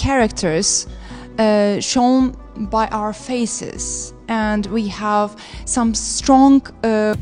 characters shown by our faces, and we have some strong.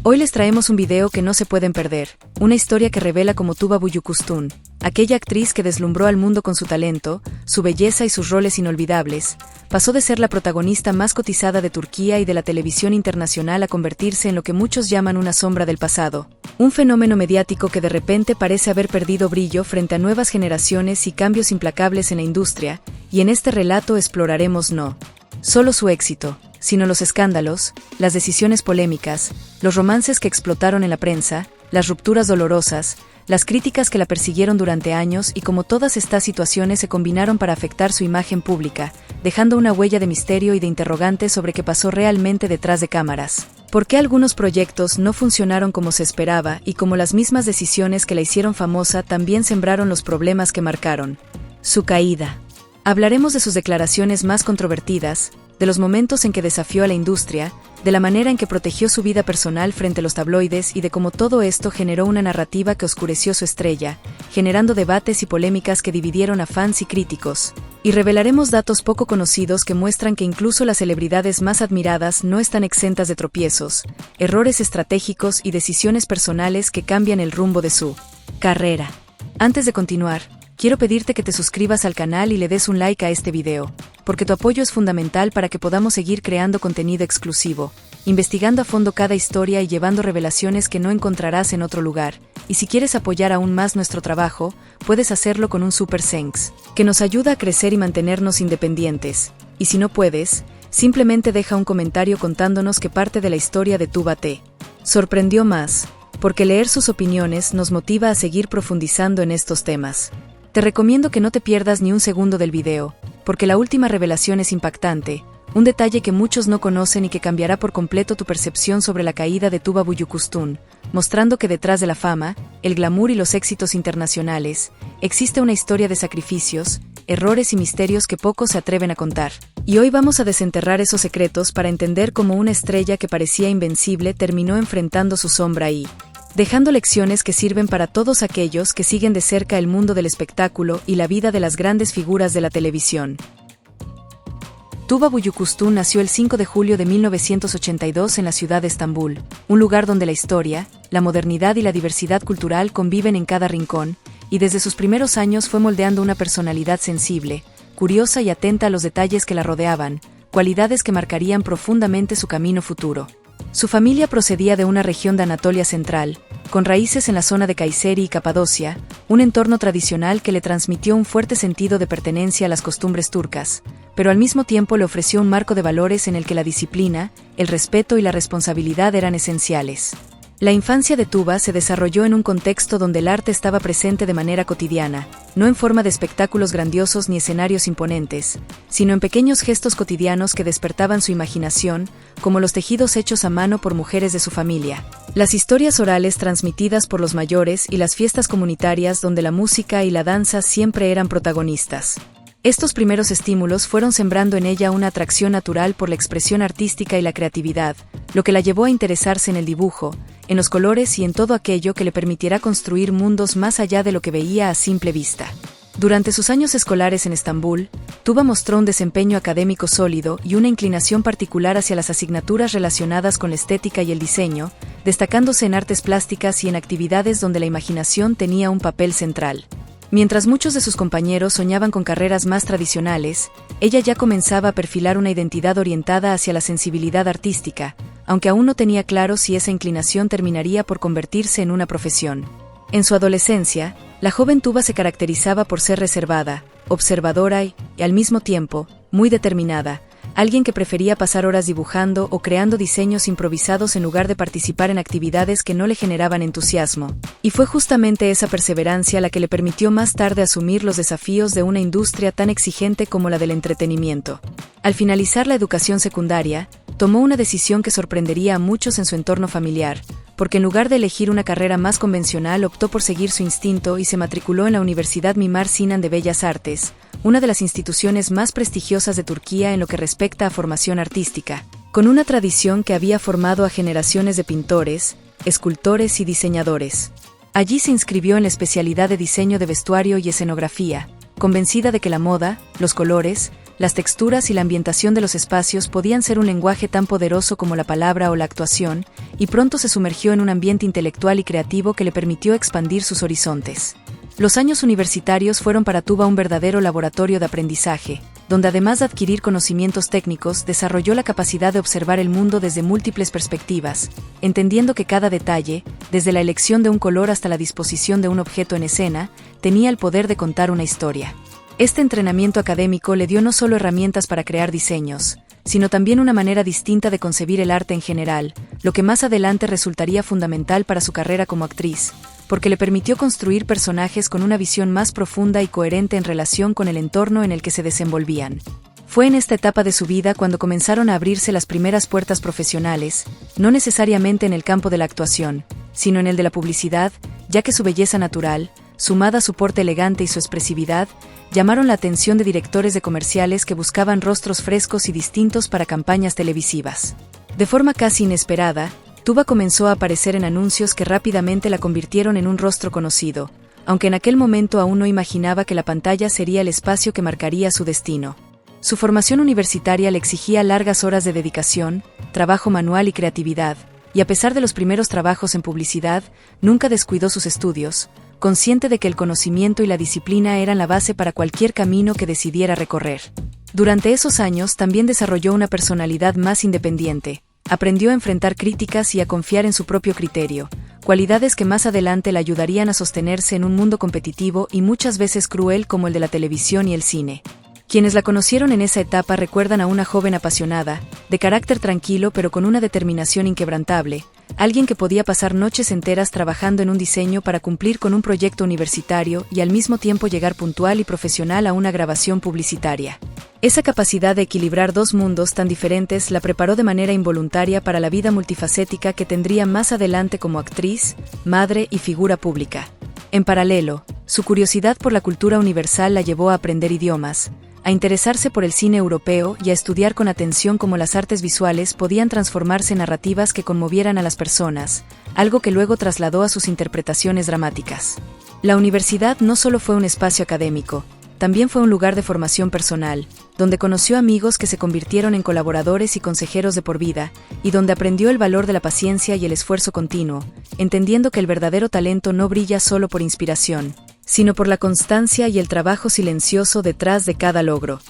Hoy les traemos un video que no se pueden perder, una historia que revela cómo Tuba Büyüküstün, aquella actriz que deslumbró al mundo con su talento, su belleza y sus roles inolvidables, pasó de ser la protagonista más cotizada de Turquía y de la televisión internacional a convertirse en lo que muchos llaman una sombra del pasado, un fenómeno mediático que de repente parece haber perdido brillo frente a nuevas generaciones y cambios implacables en la industria, y en este relato exploraremos no solo su éxito, sino los escándalos, las decisiones polémicas, los romances que explotaron en la prensa, las rupturas dolorosas, las críticas que la persiguieron durante años y cómo todas estas situaciones se combinaron para afectar su imagen pública, dejando una huella de misterio y de interrogantes sobre qué pasó realmente detrás de cámaras. ¿Por qué algunos proyectos no funcionaron como se esperaba y cómo las mismas decisiones que la hicieron famosa también sembraron los problemas que marcaron su caída? Hablaremos de sus declaraciones más controvertidas, de los momentos en que desafió a la industria, de la manera en que protegió su vida personal frente a los tabloides y de cómo todo esto generó una narrativa que oscureció su estrella, generando debates y polémicas que dividieron a fans y críticos. Y revelaremos datos poco conocidos que muestran que incluso las celebridades más admiradas no están exentas de tropiezos, errores estratégicos y decisiones personales que cambian el rumbo de su carrera. Antes de continuar, quiero pedirte que te suscribas al canal y le des un like a este video, porque tu apoyo es fundamental para que podamos seguir creando contenido exclusivo, investigando a fondo cada historia y llevando revelaciones que no encontrarás en otro lugar. Y si quieres apoyar aún más nuestro trabajo, puedes hacerlo con un Super Thanks, que nos ayuda a crecer y mantenernos independientes. Y si no puedes, simplemente deja un comentario contándonos qué parte de la historia de Tuba te sorprendió más, porque leer sus opiniones nos motiva a seguir profundizando en estos temas. Te recomiendo que no te pierdas ni un segundo del video, porque la última revelación es impactante, un detalle que muchos no conocen y que cambiará por completo tu percepción sobre la caída de Tuba Büyüküstün, mostrando que detrás de la fama, el glamour y los éxitos internacionales, existe una historia de sacrificios, errores y misterios que pocos se atreven a contar. Y hoy vamos a desenterrar esos secretos para entender cómo una estrella que parecía invencible terminó enfrentando su sombra y dejando lecciones que sirven para todos aquellos que siguen de cerca el mundo del espectáculo y la vida de las grandes figuras de la televisión. Tuba Büyüküstün nació el 5 de julio de 1982 en la ciudad de Estambul, un lugar donde la historia, la modernidad y la diversidad cultural conviven en cada rincón, y desde sus primeros años fue moldeando una personalidad sensible, curiosa y atenta a los detalles que la rodeaban, cualidades que marcarían profundamente su camino futuro. Su familia procedía de una región de Anatolia Central, con raíces en la zona de Kayseri y Capadocia, un entorno tradicional que le transmitió un fuerte sentido de pertenencia a las costumbres turcas, pero al mismo tiempo le ofreció un marco de valores en el que la disciplina, el respeto y la responsabilidad eran esenciales. La infancia de Tuba se desarrolló en un contexto donde el arte estaba presente de manera cotidiana, no en forma de espectáculos grandiosos ni escenarios imponentes, sino en pequeños gestos cotidianos que despertaban su imaginación, como los tejidos hechos a mano por mujeres de su familia, las historias orales transmitidas por los mayores y las fiestas comunitarias donde la música y la danza siempre eran protagonistas. Estos primeros estímulos fueron sembrando en ella una atracción natural por la expresión artística y la creatividad, lo que la llevó a interesarse en el dibujo, en los colores y en todo aquello que le permitiera construir mundos más allá de lo que veía a simple vista. Durante sus años escolares en Estambul, Tuba mostró un desempeño académico sólido y una inclinación particular hacia las asignaturas relacionadas con la estética y el diseño, destacándose en artes plásticas y en actividades donde la imaginación tenía un papel central. Mientras muchos de sus compañeros soñaban con carreras más tradicionales, ella ya comenzaba a perfilar una identidad orientada hacia la sensibilidad artística, aunque aún no tenía claro si esa inclinación terminaría por convertirse en una profesión. En su adolescencia, la joven Tuba se caracterizaba por ser reservada, observadora y, al mismo tiempo, muy determinada, alguien que prefería pasar horas dibujando o creando diseños improvisados en lugar de participar en actividades que no le generaban entusiasmo. Y fue justamente esa perseverancia la que le permitió más tarde asumir los desafíos de una industria tan exigente como la del entretenimiento. Al finalizar la educación secundaria, tomó una decisión que sorprendería a muchos en su entorno familiar, porque en lugar de elegir una carrera más convencional optó por seguir su instinto y se matriculó en la Universidad Mimar Sinan de Bellas Artes, una de las instituciones más prestigiosas de Turquía en lo que respecta a formación artística, con una tradición que había formado a generaciones de pintores, escultores y diseñadores. Allí se inscribió en la especialidad de diseño de vestuario y escenografía, convencida de que la moda, los colores, las texturas y la ambientación de los espacios podían ser un lenguaje tan poderoso como la palabra o la actuación, y pronto se sumergió en un ambiente intelectual y creativo que le permitió expandir sus horizontes. Los años universitarios fueron para Tuba un verdadero laboratorio de aprendizaje, donde además de adquirir conocimientos técnicos, desarrolló la capacidad de observar el mundo desde múltiples perspectivas, entendiendo que cada detalle, desde la elección de un color hasta la disposición de un objeto en escena, tenía el poder de contar una historia. Este entrenamiento académico le dio no solo herramientas para crear diseños, sino también una manera distinta de concebir el arte en general, lo que más adelante resultaría fundamental para su carrera como actriz, porque le permitió construir personajes con una visión más profunda y coherente en relación con el entorno en el que se desenvolvían. Fue en esta etapa de su vida cuando comenzaron a abrirse las primeras puertas profesionales, no necesariamente en el campo de la actuación, sino en el de la publicidad, ya que su belleza natural, sumada a su porte elegante y su expresividad, llamaron la atención de directores de comerciales que buscaban rostros frescos y distintos para campañas televisivas. De forma casi inesperada, Tuba comenzó a aparecer en anuncios que rápidamente la convirtieron en un rostro conocido, aunque en aquel momento aún no imaginaba que la pantalla sería el espacio que marcaría su destino. Su formación universitaria le exigía largas horas de dedicación, trabajo manual y creatividad, y a pesar de los primeros trabajos en publicidad, nunca descuidó sus estudios, consciente de que el conocimiento y la disciplina eran la base para cualquier camino que decidiera recorrer. Durante esos años también desarrolló una personalidad más independiente, aprendió a enfrentar críticas y a confiar en su propio criterio, cualidades que más adelante la ayudarían a sostenerse en un mundo competitivo y muchas veces cruel como el de la televisión y el cine. Quienes la conocieron en esa etapa recuerdan a una joven apasionada, de carácter tranquilo pero con una determinación inquebrantable, alguien que podía pasar noches enteras trabajando en un diseño para cumplir con un proyecto universitario y al mismo tiempo llegar puntual y profesional a una grabación publicitaria. Esa capacidad de equilibrar dos mundos tan diferentes la preparó de manera involuntaria para la vida multifacética que tendría más adelante como actriz, madre y figura pública. En paralelo, su curiosidad por la cultura universal la llevó a aprender idiomas, a interesarse por el cine europeo y a estudiar con atención cómo las artes visuales podían transformarse en narrativas que conmovieran a las personas, algo que luego trasladó a sus interpretaciones dramáticas. La universidad no solo fue un espacio académico, también fue un lugar de formación personal, donde conoció amigos que se convirtieron en colaboradores y consejeros de por vida, y donde aprendió el valor de la paciencia y el esfuerzo continuo, entendiendo que el verdadero talento no brilla solo por inspiración, sino por la constancia y el trabajo silencioso detrás de cada logro.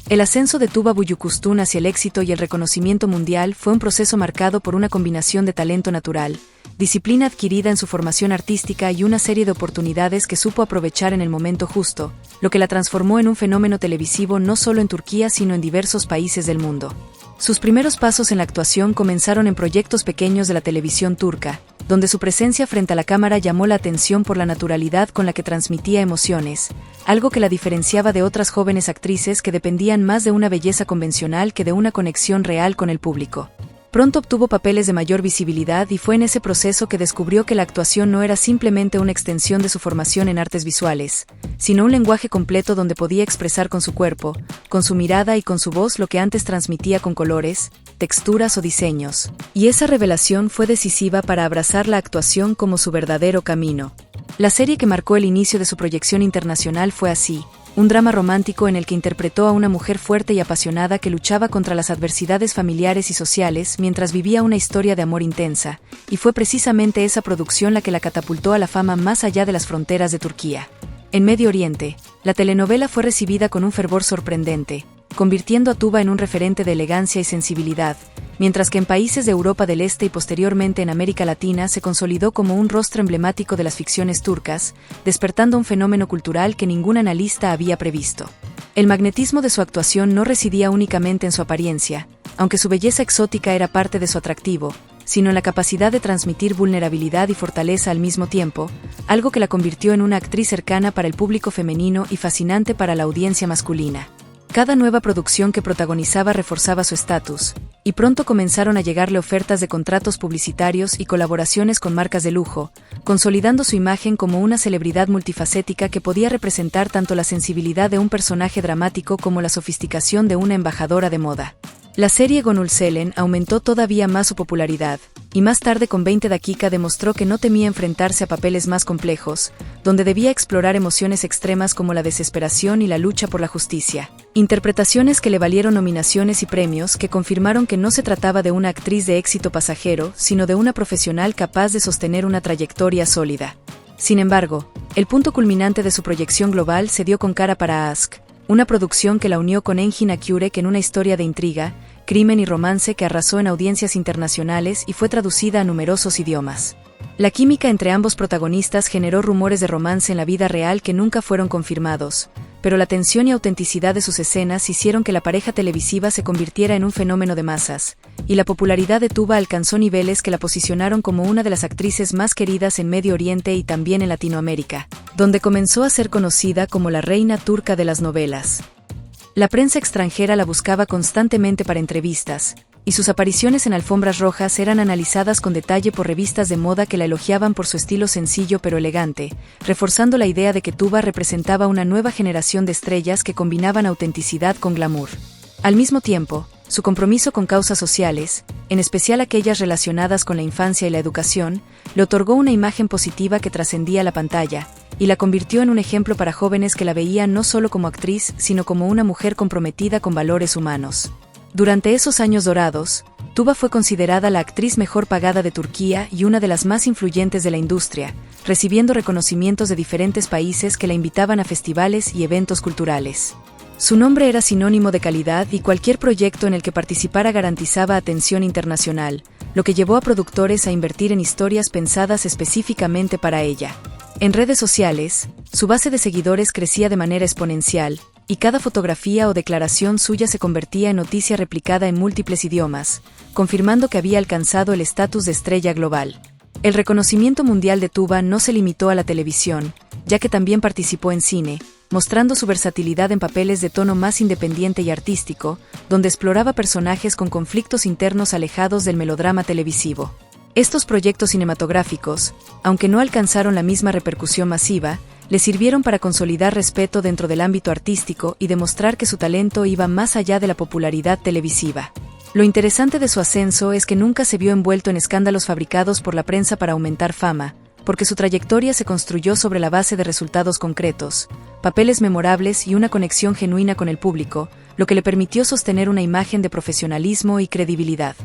El ascenso de Tuba Büyüküstün hacia el éxito y el reconocimiento mundial fue un proceso marcado por una combinación de talento natural, disciplina adquirida en su formación artística y una serie de oportunidades que supo aprovechar en el momento justo, lo que la transformó en un fenómeno televisivo no solo en Turquía sino en diversos países del mundo. Sus primeros pasos en la actuación comenzaron en proyectos pequeños de la televisión turca, donde su presencia frente a la cámara llamó la atención por la naturalidad con la que transmitía emociones, algo que la diferenciaba de otras jóvenes actrices que dependían más de una belleza convencional que de una conexión real con el público. Pronto obtuvo papeles de mayor visibilidad y fue en ese proceso que descubrió que la actuación no era simplemente una extensión de su formación en artes visuales, sino un lenguaje completo donde podía expresar con su cuerpo, con su mirada y con su voz lo que antes transmitía con colores, texturas o diseños. Y esa revelación fue decisiva para abrazar la actuación como su verdadero camino. La serie que marcó el inicio de su proyección internacional fue Así, un drama romántico en el que interpretó a una mujer fuerte y apasionada que luchaba contra las adversidades familiares y sociales mientras vivía una historia de amor intensa, y fue precisamente esa producción la que la catapultó a la fama más allá de las fronteras de Turquía. En Medio Oriente, la telenovela fue recibida con un fervor sorprendente, convirtiendo a Tuba en un referente de elegancia y sensibilidad, mientras que en países de Europa del Este y posteriormente en América Latina se consolidó como un rostro emblemático de las ficciones turcas, despertando un fenómeno cultural que ningún analista había previsto. El magnetismo de su actuación no residía únicamente en su apariencia, aunque su belleza exótica era parte de su atractivo, sino en la capacidad de transmitir vulnerabilidad y fortaleza al mismo tiempo, algo que la convirtió en una actriz cercana para el público femenino y fascinante para la audiencia masculina. Cada nueva producción que protagonizaba reforzaba su estatus, y pronto comenzaron a llegarle ofertas de contratos publicitarios y colaboraciones con marcas de lujo, consolidando su imagen como una celebridad multifacética que podía representar tanto la sensibilidad de un personaje dramático como la sofisticación de una embajadora de moda. La serie Gönül Selen aumentó todavía más su popularidad, y más tarde con 20 Dakika demostró que no temía enfrentarse a papeles más complejos, donde debía explorar emociones extremas como la desesperación y la lucha por la justicia. Interpretaciones que le valieron nominaciones y premios que confirmaron que no se trataba de una actriz de éxito pasajero, sino de una profesional capaz de sostener una trayectoria sólida. Sin embargo, el punto culminante de su proyección global se dio con Cara para Ask, una producción que la unió con Engin Akyurek en una historia de intriga, crimen y romance que arrasó en audiencias internacionales y fue traducida a numerosos idiomas. La química entre ambos protagonistas generó rumores de romance en la vida real que nunca fueron confirmados, pero la tensión y autenticidad de sus escenas hicieron que la pareja televisiva se convirtiera en un fenómeno de masas, y la popularidad de Tuba alcanzó niveles que la posicionaron como una de las actrices más queridas en Medio Oriente y también en Latinoamérica, donde comenzó a ser conocida como la reina turca de las novelas. La prensa extranjera la buscaba constantemente para entrevistas, y sus apariciones en alfombras rojas eran analizadas con detalle por revistas de moda que la elogiaban por su estilo sencillo pero elegante, reforzando la idea de que Tuba representaba una nueva generación de estrellas que combinaban autenticidad con glamour. Al mismo tiempo, su compromiso con causas sociales, en especial aquellas relacionadas con la infancia y la educación, le otorgó una imagen positiva que trascendía la pantalla, y la convirtió en un ejemplo para jóvenes que la veían no solo como actriz, sino como una mujer comprometida con valores humanos. Durante esos años dorados, Tuba fue considerada la actriz mejor pagada de Turquía y una de las más influyentes de la industria, recibiendo reconocimientos de diferentes países que la invitaban a festivales y eventos culturales. Su nombre era sinónimo de calidad y cualquier proyecto en el que participara garantizaba atención internacional, lo que llevó a productores a invertir en historias pensadas específicamente para ella. En redes sociales, su base de seguidores crecía de manera exponencial, y cada fotografía o declaración suya se convertía en noticia replicada en múltiples idiomas, confirmando que había alcanzado el estatus de estrella global. El reconocimiento mundial de Tuba no se limitó a la televisión, ya que también participó en cine, mostrando su versatilidad en papeles de tono más independiente y artístico, donde exploraba personajes con conflictos internos alejados del melodrama televisivo. Estos proyectos cinematográficos, aunque no alcanzaron la misma repercusión masiva, le sirvieron para consolidar respeto dentro del ámbito artístico y demostrar que su talento iba más allá de la popularidad televisiva. Lo interesante de su ascenso es que nunca se vio envuelto en escándalos fabricados por la prensa para aumentar fama, porque su trayectoria se construyó sobre la base de resultados concretos, papeles memorables y una conexión genuina con el público, lo que le permitió sostener una imagen de profesionalismo y credibilidad.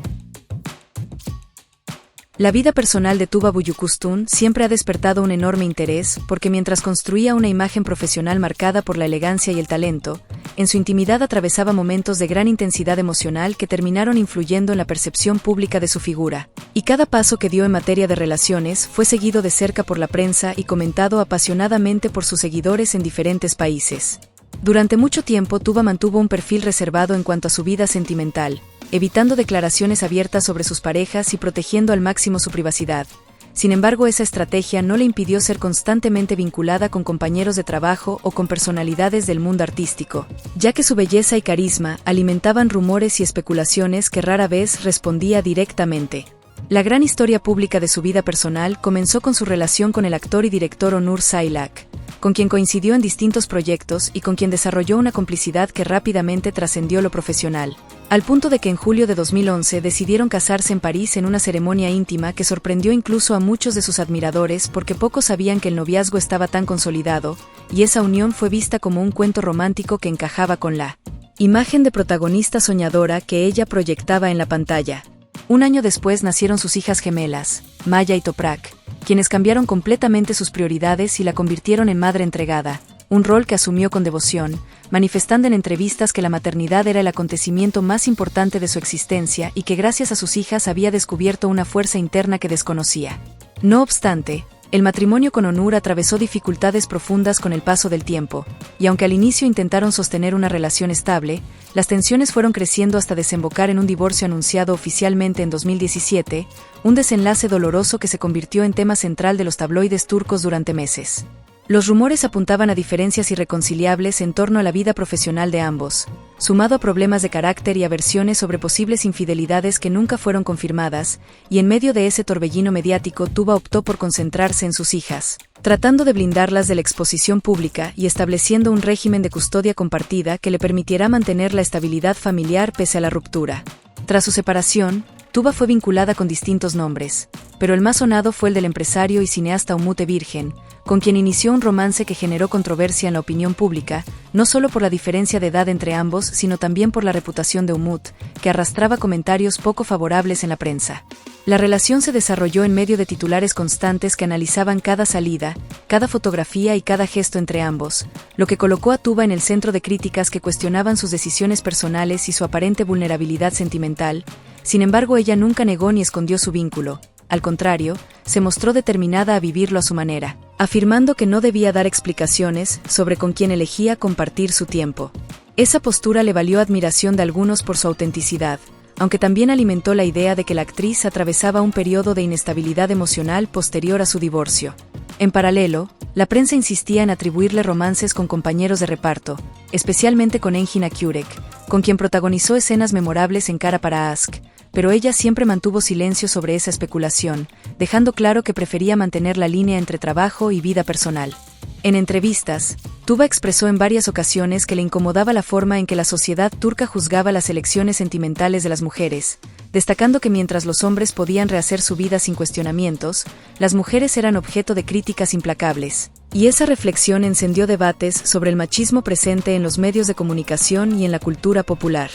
La vida personal de Tuba Büyüküstün siempre ha despertado un enorme interés porque mientras construía una imagen profesional marcada por la elegancia y el talento, en su intimidad atravesaba momentos de gran intensidad emocional que terminaron influyendo en la percepción pública de su figura, y cada paso que dio en materia de relaciones fue seguido de cerca por la prensa y comentado apasionadamente por sus seguidores en diferentes países. Durante mucho tiempo Tuba mantuvo un perfil reservado en cuanto a su vida sentimental, evitando declaraciones abiertas sobre sus parejas y protegiendo al máximo su privacidad. Sin embargo, esa estrategia no le impidió ser constantemente vinculada con compañeros de trabajo o con personalidades del mundo artístico, ya que su belleza y carisma alimentaban rumores y especulaciones que rara vez respondía directamente. La gran historia pública de su vida personal comenzó con su relación con el actor y director Onur Sailak, con quien coincidió en distintos proyectos y con quien desarrolló una complicidad que rápidamente trascendió lo profesional, al punto de que en julio de 2011 decidieron casarse en París en una ceremonia íntima que sorprendió incluso a muchos de sus admiradores porque pocos sabían que el noviazgo estaba tan consolidado, y esa unión fue vista como un cuento romántico que encajaba con la imagen de protagonista soñadora que ella proyectaba en la pantalla. Un año después nacieron sus hijas gemelas, Maya y Toprak, quienes cambiaron completamente sus prioridades y la convirtieron en madre entregada, un rol que asumió con devoción, manifestando en entrevistas que la maternidad era el acontecimiento más importante de su existencia y que gracias a sus hijas había descubierto una fuerza interna que desconocía. No obstante, el matrimonio con Onur atravesó dificultades profundas con el paso del tiempo, y aunque al inicio intentaron sostener una relación estable, las tensiones fueron creciendo hasta desembocar en un divorcio anunciado oficialmente en 2017, un desenlace doloroso que se convirtió en tema central de los tabloides turcos durante meses. Los rumores apuntaban a diferencias irreconciliables en torno a la vida profesional de ambos, sumado a problemas de carácter y a versiones sobre posibles infidelidades que nunca fueron confirmadas, y en medio de ese torbellino mediático Tuba optó por concentrarse en sus hijas, tratando de blindarlas de la exposición pública y estableciendo un régimen de custodia compartida que le permitiera mantener la estabilidad familiar pese a la ruptura. Tras su separación, Tuba fue vinculada con distintos nombres, pero el más sonado fue el del empresario y cineasta Umut Evirgen, con quien inició un romance que generó controversia en la opinión pública, no solo por la diferencia de edad entre ambos, sino también por la reputación de Umut, que arrastraba comentarios poco favorables en la prensa. La relación se desarrolló en medio de titulares constantes que analizaban cada salida, cada fotografía y cada gesto entre ambos, lo que colocó a Tuba en el centro de críticas que cuestionaban sus decisiones personales y su aparente vulnerabilidad sentimental. Sin embargo, ella nunca negó ni escondió su vínculo. Al contrario, se mostró determinada a vivirlo a su manera, afirmando que no debía dar explicaciones sobre con quién elegía compartir su tiempo. Esa postura le valió admiración de algunos por su autenticidad, aunque también alimentó la idea de que la actriz atravesaba un periodo de inestabilidad emocional posterior a su divorcio. En paralelo, la prensa insistía en atribuirle romances con compañeros de reparto, especialmente con Engin Akyurek, con quien protagonizó escenas memorables en Cara para Ask, pero ella siempre mantuvo silencio sobre esa especulación, dejando claro que prefería mantener la línea entre trabajo y vida personal. En entrevistas, Tuba expresó en varias ocasiones que le incomodaba la forma en que la sociedad turca juzgaba las elecciones sentimentales de las mujeres, destacando que mientras los hombres podían rehacer su vida sin cuestionamientos, las mujeres eran objeto de críticas implacables. Y esa reflexión encendió debates sobre el machismo presente en los medios de comunicación y en la cultura popular.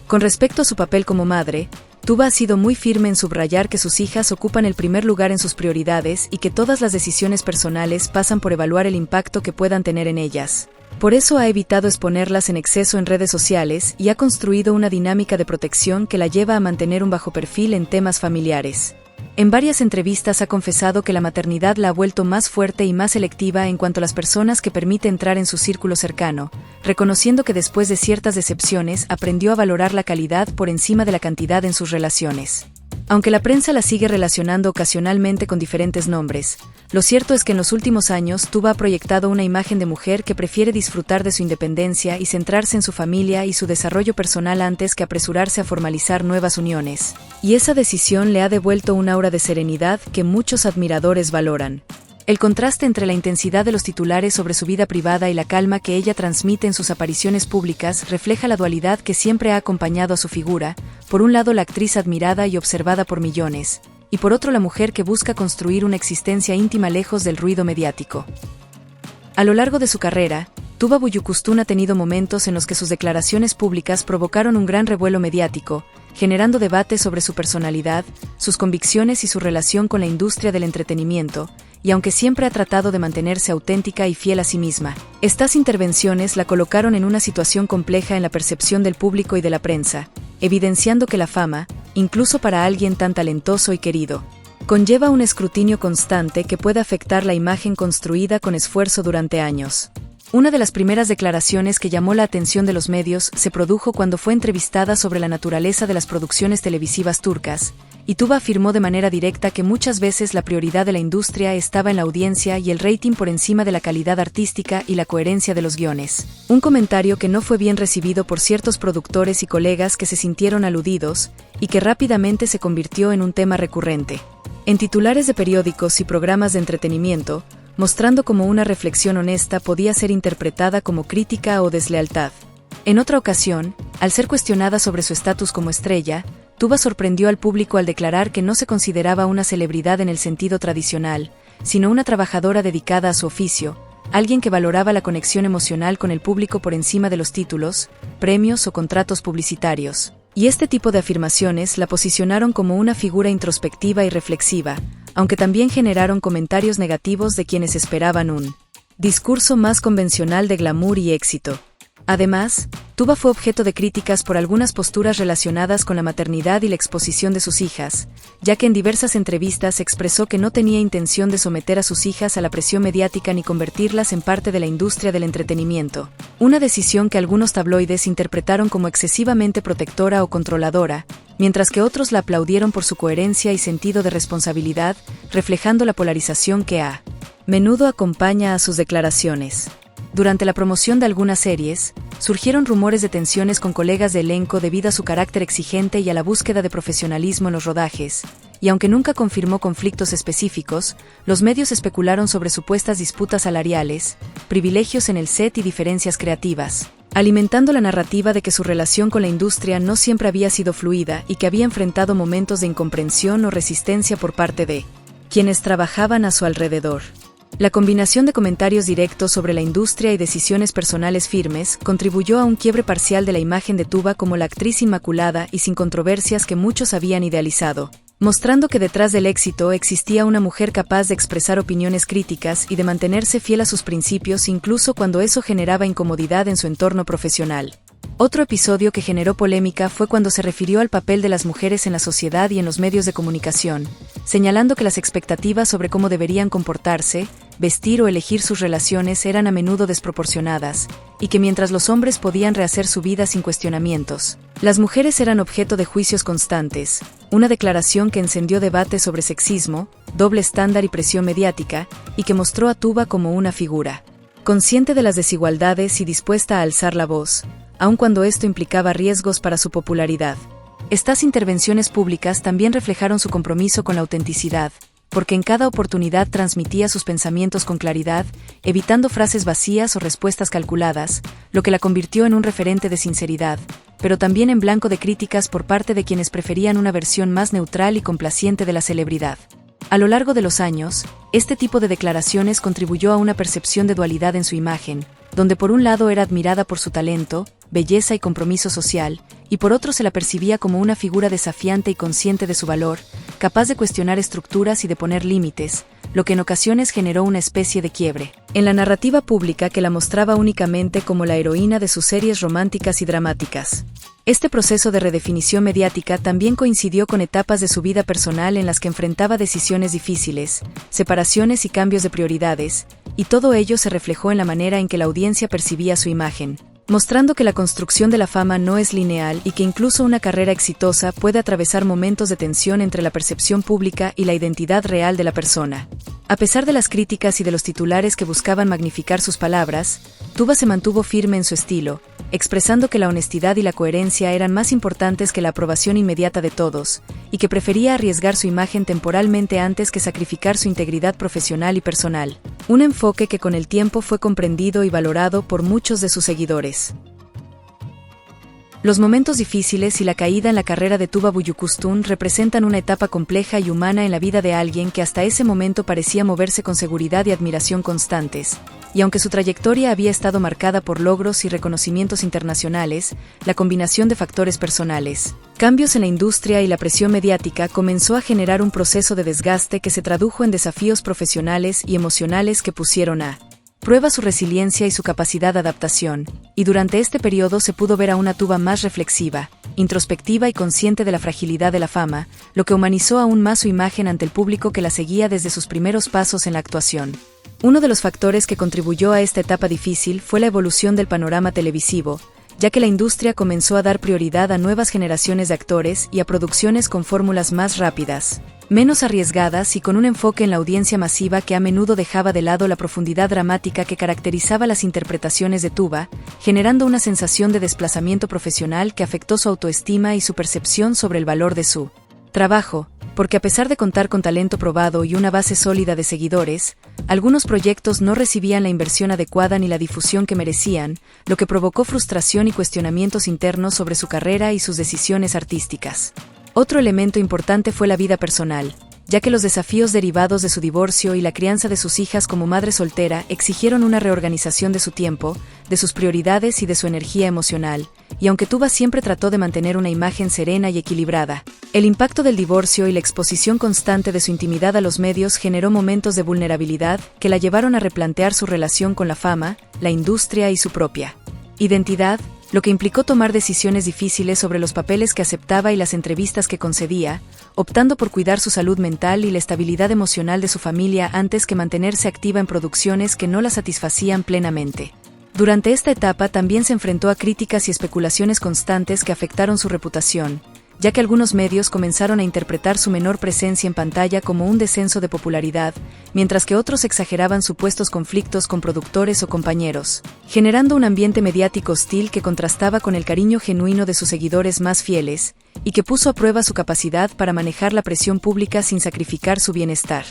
Con respecto a su papel como madre, Tuba ha sido muy firme en subrayar que sus hijas ocupan el primer lugar en sus prioridades y que todas las decisiones personales pasan por evaluar el impacto que puedan tener en ellas. Por eso ha evitado exponerlas en exceso en redes sociales y ha construido una dinámica de protección que la lleva a mantener un bajo perfil en temas familiares. En varias entrevistas ha confesado que la maternidad la ha vuelto más fuerte y más selectiva en cuanto a las personas que permite entrar en su círculo cercano, reconociendo que después de ciertas decepciones aprendió a valorar la calidad por encima de la cantidad en sus relaciones. Aunque la prensa la sigue relacionando ocasionalmente con diferentes nombres, lo cierto es que en los últimos años Tuba ha proyectado una imagen de mujer que prefiere disfrutar de su independencia y centrarse en su familia y su desarrollo personal antes que apresurarse a formalizar nuevas uniones. Y esa decisión le ha devuelto un aura de serenidad que muchos admiradores valoran. El contraste entre la intensidad de los titulares sobre su vida privada y la calma que ella transmite en sus apariciones públicas refleja la dualidad que siempre ha acompañado a su figura, por un lado la actriz admirada y observada por millones, y por otro la mujer que busca construir una existencia íntima lejos del ruido mediático. A lo largo de su carrera, Tuba Büyüküstün ha tenido momentos en los que sus declaraciones públicas provocaron un gran revuelo mediático, generando debate sobre su personalidad, sus convicciones y su relación con la industria del entretenimiento, y aunque siempre ha tratado de mantenerse auténtica y fiel a sí misma, estas intervenciones la colocaron en una situación compleja en la percepción del público y de la prensa, evidenciando que la fama, incluso para alguien tan talentoso y querido, conlleva un escrutinio constante que puede afectar la imagen construida con esfuerzo durante años. Una de las primeras declaraciones que llamó la atención de los medios se produjo cuando fue entrevistada sobre la naturaleza de las producciones televisivas turcas, y Tuba afirmó de manera directa que muchas veces la prioridad de la industria estaba en la audiencia y el rating por encima de la calidad artística y la coherencia de los guiones. Un comentario que no fue bien recibido por ciertos productores y colegas que se sintieron aludidos, y que rápidamente se convirtió en un tema recurrente en titulares de periódicos y programas de entretenimiento, mostrando cómo una reflexión honesta podía ser interpretada como crítica o deslealtad. En otra ocasión, al ser cuestionada sobre su estatus como estrella, Tuba sorprendió al público al declarar que no se consideraba una celebridad en el sentido tradicional, sino una trabajadora dedicada a su oficio, alguien que valoraba la conexión emocional con el público por encima de los títulos, premios o contratos publicitarios. Y este tipo de afirmaciones la posicionaron como una figura introspectiva y reflexiva, aunque también generaron comentarios negativos de quienes esperaban un discurso más convencional de glamour y éxito. Además, Tuba fue objeto de críticas por algunas posturas relacionadas con la maternidad y la exposición de sus hijas, ya que en diversas entrevistas expresó que no tenía intención de someter a sus hijas a la presión mediática ni convertirlas en parte de la industria del entretenimiento, una decisión que algunos tabloides interpretaron como excesivamente protectora o controladora, mientras que otros la aplaudieron por su coherencia y sentido de responsabilidad, reflejando la polarización que a menudo acompaña a sus declaraciones. Durante la promoción de algunas series, surgieron rumores de tensiones con colegas de elenco debido a su carácter exigente y a la búsqueda de profesionalismo en los rodajes, y aunque nunca confirmó conflictos específicos, los medios especularon sobre supuestas disputas salariales, privilegios en el set y diferencias creativas, alimentando la narrativa de que su relación con la industria no siempre había sido fluida y que había enfrentado momentos de incomprensión o resistencia por parte de quienes trabajaban a su alrededor. La combinación de comentarios directos sobre la industria y decisiones personales firmes contribuyó a un quiebre parcial de la imagen de Tuba como la actriz inmaculada y sin controversias que muchos habían idealizado, mostrando que detrás del éxito existía una mujer capaz de expresar opiniones críticas y de mantenerse fiel a sus principios incluso cuando eso generaba incomodidad en su entorno profesional. Otro episodio que generó polémica fue cuando se refirió al papel de las mujeres en la sociedad y en los medios de comunicación, señalando que las expectativas sobre cómo deberían comportarse, vestir o elegir sus relaciones eran a menudo desproporcionadas, y que mientras los hombres podían rehacer su vida sin cuestionamientos, las mujeres eran objeto de juicios constantes, una declaración que encendió debate sobre sexismo, doble estándar y presión mediática, y que mostró a Tuba como una figura consciente de las desigualdades y dispuesta a alzar la voz, aun cuando esto implicaba riesgos para su popularidad. Estas intervenciones públicas también reflejaron su compromiso con la autenticidad, porque en cada oportunidad transmitía sus pensamientos con claridad, evitando frases vacías o respuestas calculadas, lo que la convirtió en un referente de sinceridad, pero también en blanco de críticas por parte de quienes preferían una versión más neutral y complaciente de la celebridad. A lo largo de los años, este tipo de declaraciones contribuyó a una percepción de dualidad en su imagen, donde por un lado era admirada por su talento, belleza y compromiso social, y por otro se la percibía como una figura desafiante y consciente de su valor, capaz de cuestionar estructuras y de poner límites, lo que en ocasiones generó una especie de quiebre en la narrativa pública que la mostraba únicamente como la heroína de sus series románticas y dramáticas. Este proceso de redefinición mediática también coincidió con etapas de su vida personal en las que enfrentaba decisiones difíciles, separaciones y cambios de prioridades, y todo ello se reflejó en la manera en que la audiencia percibía su imagen, mostrando que la construcción de la fama no es lineal y que incluso una carrera exitosa puede atravesar momentos de tensión entre la percepción pública y la identidad real de la persona. A pesar de las críticas y de los titulares que buscaban magnificar sus palabras, Tuba se mantuvo firme en su estilo, expresando que la honestidad y la coherencia eran más importantes que la aprobación inmediata de todos, y que prefería arriesgar su imagen temporalmente antes que sacrificar su integridad profesional y personal, un enfoque que con el tiempo fue comprendido y valorado por muchos de sus seguidores. Los momentos difíciles y la caída en la carrera de Tuba Büyüküstün representan una etapa compleja y humana en la vida de alguien que hasta ese momento parecía moverse con seguridad y admiración constantes, y aunque su trayectoria había estado marcada por logros y reconocimientos internacionales, la combinación de factores personales, cambios en la industria y la presión mediática comenzó a generar un proceso de desgaste que se tradujo en desafíos profesionales y emocionales que pusieron a prueba su resiliencia y su capacidad de adaptación, y durante este periodo se pudo ver a una Tuba más reflexiva, introspectiva y consciente de la fragilidad de la fama, lo que humanizó aún más su imagen ante el público que la seguía desde sus primeros pasos en la actuación. Uno de los factores que contribuyó a esta etapa difícil fue la evolución del panorama televisivo, ya que la industria comenzó a dar prioridad a nuevas generaciones de actores y a producciones con fórmulas más rápidas, menos arriesgadas y con un enfoque en la audiencia masiva que a menudo dejaba de lado la profundidad dramática que caracterizaba las interpretaciones de Tuba, generando una sensación de desplazamiento profesional que afectó su autoestima y su percepción sobre el valor de su trabajo, porque a pesar de contar con talento probado y una base sólida de seguidores, algunos proyectos no recibían la inversión adecuada ni la difusión que merecían, lo que provocó frustración y cuestionamientos internos sobre su carrera y sus decisiones artísticas. Otro elemento importante fue la vida personal, ya que los desafíos derivados de su divorcio y la crianza de sus hijas como madre soltera exigieron una reorganización de su tiempo, de sus prioridades y de su energía emocional, y aunque Tuba siempre trató de mantener una imagen serena y equilibrada, el impacto del divorcio y la exposición constante de su intimidad a los medios generó momentos de vulnerabilidad que la llevaron a replantear su relación con la fama, la industria y su propia identidad, lo que implicó tomar decisiones difíciles sobre los papeles que aceptaba y las entrevistas que concedía, optando por cuidar su salud mental y la estabilidad emocional de su familia antes que mantenerse activa en producciones que no la satisfacían plenamente. Durante esta etapa también se enfrentó a críticas y especulaciones constantes que afectaron su reputación, ya que algunos medios comenzaron a interpretar su menor presencia en pantalla como un descenso de popularidad, mientras que otros exageraban supuestos conflictos con productores o compañeros, generando un ambiente mediático hostil que contrastaba con el cariño genuino de sus seguidores más fieles, y que puso a prueba su capacidad para manejar la presión pública sin sacrificar su bienestar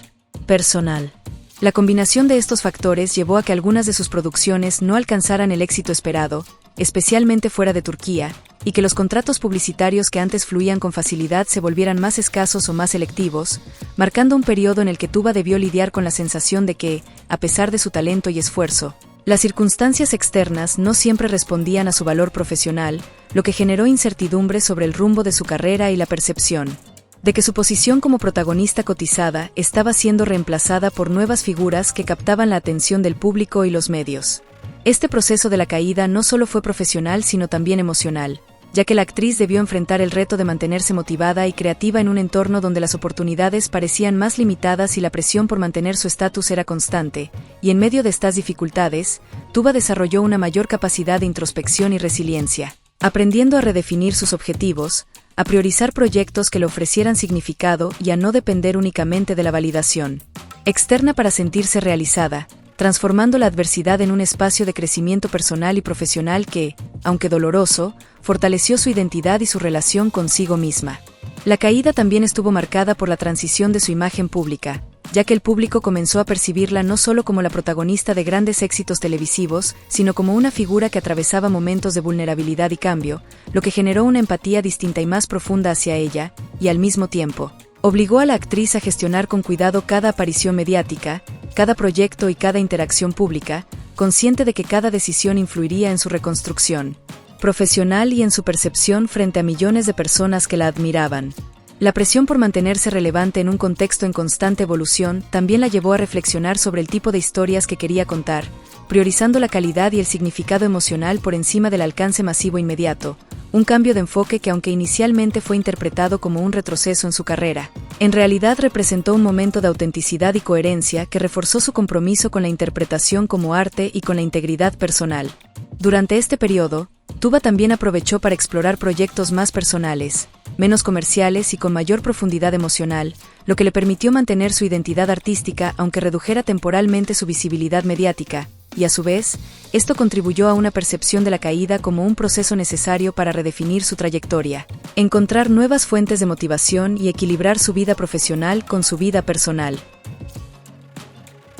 personal. La combinación de estos factores llevó a que algunas de sus producciones no alcanzaran el éxito esperado, especialmente fuera de Turquía, y que los contratos publicitarios que antes fluían con facilidad se volvieran más escasos o más selectivos, marcando un periodo en el que Tuba debió lidiar con la sensación de que, a pesar de su talento y esfuerzo, las circunstancias externas no siempre respondían a su valor profesional, lo que generó incertidumbre sobre el rumbo de su carrera y la percepción de que su posición como protagonista cotizada estaba siendo reemplazada por nuevas figuras que captaban la atención del público y los medios. Este proceso de la caída no solo fue profesional sino también emocional, ya que la actriz debió enfrentar el reto de mantenerse motivada y creativa en un entorno donde las oportunidades parecían más limitadas y la presión por mantener su estatus era constante, y en medio de estas dificultades, Tuba desarrolló una mayor capacidad de introspección y resiliencia, aprendiendo a redefinir sus objetivos, a priorizar proyectos que le ofrecieran significado y a no depender únicamente de la validación externa para sentirse realizada, transformando la adversidad en un espacio de crecimiento personal y profesional que, aunque doloroso, fortaleció su identidad y su relación consigo misma. La caída también estuvo marcada por la transición de su imagen pública, ya que el público comenzó a percibirla no solo como la protagonista de grandes éxitos televisivos, sino como una figura que atravesaba momentos de vulnerabilidad y cambio, lo que generó una empatía distinta y más profunda hacia ella, y al mismo tiempo, obligó a la actriz a gestionar con cuidado cada aparición mediática, cada proyecto y cada interacción pública, consciente de que cada decisión influiría en su reconstrucción profesional y en su percepción frente a millones de personas que la admiraban. La presión por mantenerse relevante en un contexto en constante evolución también la llevó a reflexionar sobre el tipo de historias que quería contar, priorizando la calidad y el significado emocional por encima del alcance masivo inmediato, un cambio de enfoque que aunque inicialmente fue interpretado como un retroceso en su carrera, en realidad representó un momento de autenticidad y coherencia que reforzó su compromiso con la interpretación como arte y con la integridad personal. Durante este periodo, Tuba también aprovechó para explorar proyectos más personales, menos comerciales y con mayor profundidad emocional, lo que le permitió mantener su identidad artística aunque redujera temporalmente su visibilidad mediática, y a su vez, esto contribuyó a una percepción de la caída como un proceso necesario para redefinir su trayectoria, encontrar nuevas fuentes de motivación y equilibrar su vida profesional con su vida personal.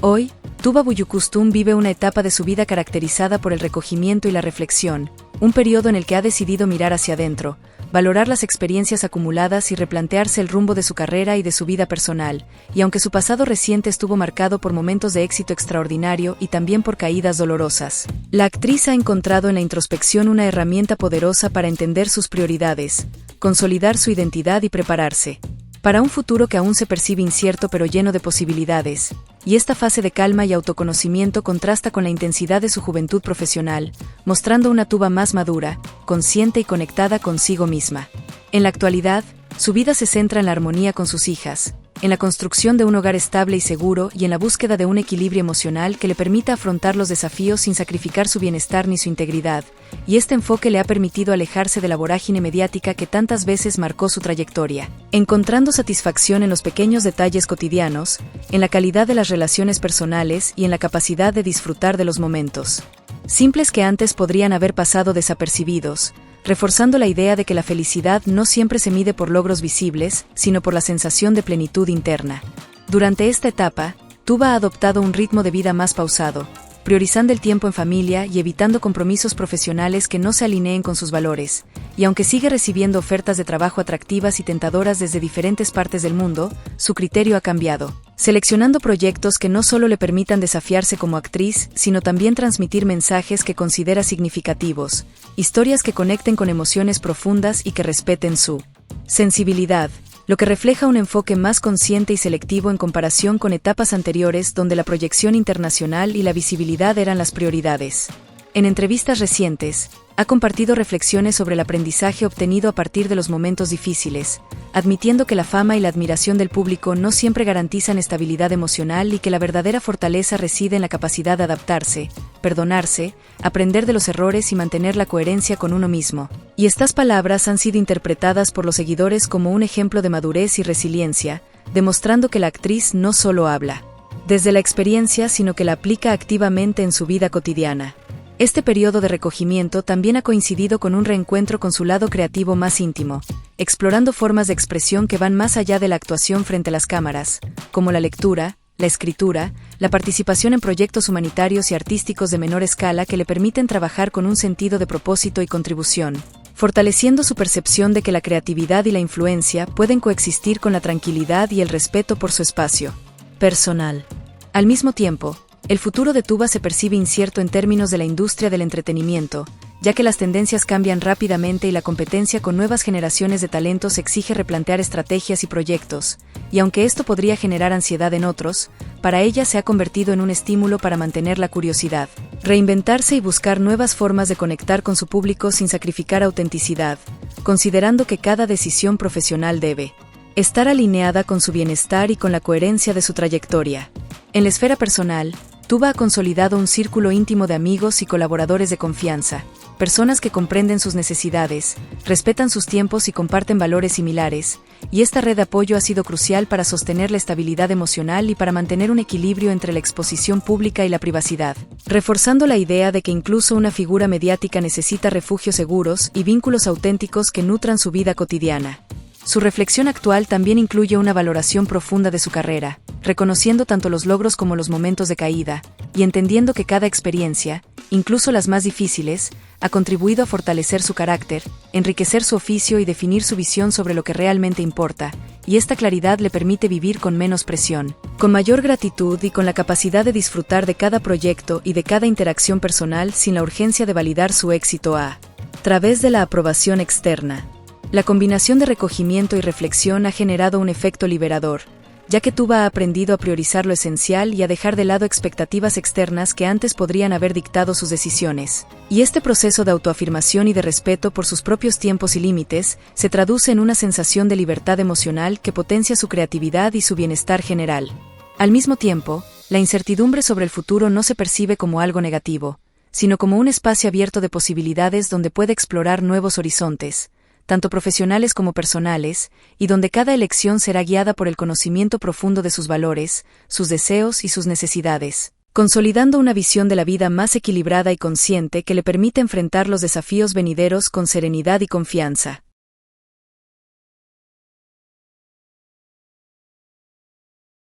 Hoy, Tuba Büyüküstün vive una etapa de su vida caracterizada por el recogimiento y la reflexión, un periodo en el que ha decidido mirar hacia adentro, valorar las experiencias acumuladas y replantearse el rumbo de su carrera y de su vida personal, y aunque su pasado reciente estuvo marcado por momentos de éxito extraordinario y también por caídas dolorosas, la actriz ha encontrado en la introspección una herramienta poderosa para entender sus prioridades, consolidar su identidad y prepararse para un futuro que aún se percibe incierto pero lleno de posibilidades, y esta fase de calma y autoconocimiento contrasta con la intensidad de su juventud profesional, mostrando una Tuba más madura, consciente y conectada consigo misma. En la actualidad, su vida se centra en la armonía con sus hijas, en la construcción de un hogar estable y seguro y en la búsqueda de un equilibrio emocional que le permita afrontar los desafíos sin sacrificar su bienestar ni su integridad, y este enfoque le ha permitido alejarse de la vorágine mediática que tantas veces marcó su trayectoria, encontrando satisfacción en los pequeños detalles cotidianos, en la calidad de las relaciones personales y en la capacidad de disfrutar de los momentos simples que antes podrían haber pasado desapercibidos, reforzando la idea de que la felicidad no siempre se mide por logros visibles, sino por la sensación de plenitud interna. Durante esta etapa, Tuba ha adoptado un ritmo de vida más pausado, priorizando el tiempo en familia y evitando compromisos profesionales que no se alineen con sus valores, y aunque sigue recibiendo ofertas de trabajo atractivas y tentadoras desde diferentes partes del mundo, su criterio ha cambiado, seleccionando proyectos que no solo le permitan desafiarse como actriz, sino también transmitir mensajes que considera significativos, historias que conecten con emociones profundas y que respeten su sensibilidad, lo que refleja un enfoque más consciente y selectivo en comparación con etapas anteriores donde la proyección internacional y la visibilidad eran las prioridades. En entrevistas recientes, Ha compartido reflexiones sobre el aprendizaje obtenido a partir de los momentos difíciles, admitiendo que la fama y la admiración del público no siempre garantizan estabilidad emocional y que la verdadera fortaleza reside en la capacidad de adaptarse, perdonarse, aprender de los errores y mantener la coherencia con uno mismo. Y estas palabras han sido interpretadas por los seguidores como un ejemplo de madurez y resiliencia, demostrando que la actriz no solo habla desde la experiencia, sino que la aplica activamente en su vida cotidiana. Este periodo de recogimiento también ha coincidido con un reencuentro con su lado creativo más íntimo, explorando formas de expresión que van más allá de la actuación frente a las cámaras, como la lectura, la escritura, la participación en proyectos humanitarios y artísticos de menor escala que le permiten trabajar con un sentido de propósito y contribución, fortaleciendo su percepción de que la creatividad y la influencia pueden coexistir con la tranquilidad y el respeto por su espacio personal. Al mismo tiempo, el futuro de Tuba se percibe incierto en términos de la industria del entretenimiento, ya que las tendencias cambian rápidamente y la competencia con nuevas generaciones de talentos exige replantear estrategias y proyectos, y aunque esto podría generar ansiedad en otros, para ella se ha convertido en un estímulo para mantener la curiosidad, reinventarse y buscar nuevas formas de conectar con su público sin sacrificar autenticidad, considerando que cada decisión profesional debe estar alineada con su bienestar y con la coherencia de su trayectoria. En la esfera personal, Tuba ha consolidado un círculo íntimo de amigos y colaboradores de confianza, personas que comprenden sus necesidades, respetan sus tiempos y comparten valores similares, y esta red de apoyo ha sido crucial para sostener la estabilidad emocional y para mantener un equilibrio entre la exposición pública y la privacidad, reforzando la idea de que incluso una figura mediática necesita refugios seguros y vínculos auténticos que nutran su vida cotidiana. Su reflexión actual también incluye una valoración profunda de su carrera, reconociendo tanto los logros como los momentos de caída, y entendiendo que cada experiencia, incluso las más difíciles, ha contribuido a fortalecer su carácter, enriquecer su oficio y definir su visión sobre lo que realmente importa, y esta claridad le permite vivir con menos presión, con mayor gratitud y con la capacidad de disfrutar de cada proyecto y de cada interacción personal sin la urgencia de validar su éxito a través de la aprobación externa. La combinación de recogimiento y reflexión ha generado un efecto liberador, ya que Tuba ha aprendido a priorizar lo esencial y a dejar de lado expectativas externas que antes podrían haber dictado sus decisiones. Y este proceso de autoafirmación y de respeto por sus propios tiempos y límites se traduce en una sensación de libertad emocional que potencia su creatividad y su bienestar general. Al mismo tiempo, la incertidumbre sobre el futuro no se percibe como algo negativo, sino como un espacio abierto de posibilidades donde puede explorar nuevos horizontes, tanto profesionales como personales, y donde cada elección será guiada por el conocimiento profundo de sus valores, sus deseos y sus necesidades, consolidando una visión de la vida más equilibrada y consciente que le permite enfrentar los desafíos venideros con serenidad y confianza.